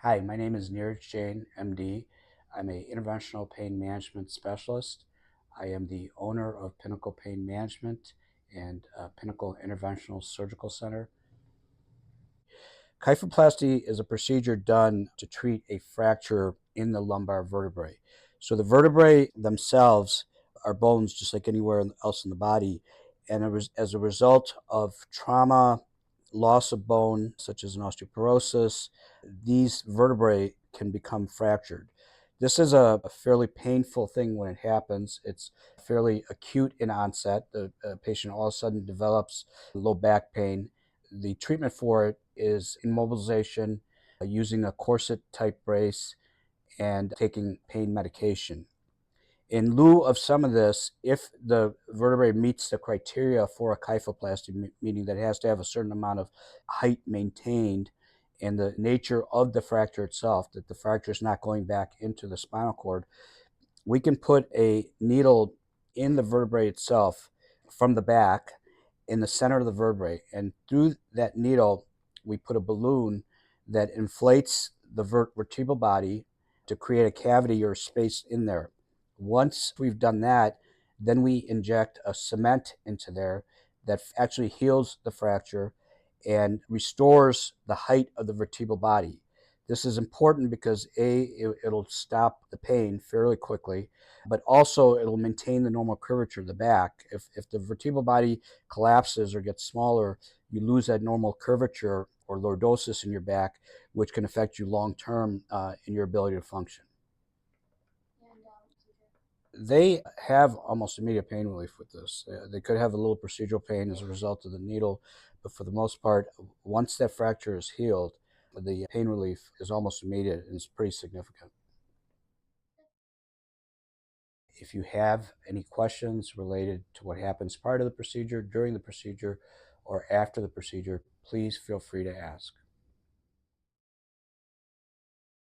Hi, my name is Jain, MD. I'm a interventional pain management specialist. I am the owner of Pinnacle Pain Management and Pinnacle Interventional Surgical Center. Kyphoplasty is a procedure done to treat a fracture in the lumbar vertebrae. So the vertebrae themselves are bones just like anywhere else in the body. And as a result of trauma, loss of bone, such as an osteoporosis, these vertebrae can become fractured. This is a fairly painful thing when it happens. It's fairly acute in onset. The patient all of a sudden develops low back pain. The treatment for it is immobilization, using a corset type brace, and taking pain medication. In lieu of some of this, if the vertebrae meets the criteria for a kyphoplasty, meaning that it has to have a certain amount of height maintained and the nature of the fracture itself, that the fracture is not going back into the spinal cord, we can put a needle in the vertebrae itself from the back in the center of the vertebrae. And through that needle, we put a balloon that inflates the vertebral body to create a cavity or space in there. Once we've done that, then we inject a cement into there that actually heals the fracture and restores the height of the vertebral body. This is important because it'll stop the pain fairly quickly, but also it'll maintain the normal curvature of the back. If the vertebral body collapses or gets smaller, you lose that normal curvature or lordosis in your back, which can affect you long term in your ability to function. They have almost immediate pain relief with this. They could have a little procedural pain as a result of the needle, but for the most part, once that fracture is healed, the pain relief is almost immediate and it's pretty significant. If you have any questions related to what happens prior to the procedure, during the procedure, or after the procedure, please feel free to ask.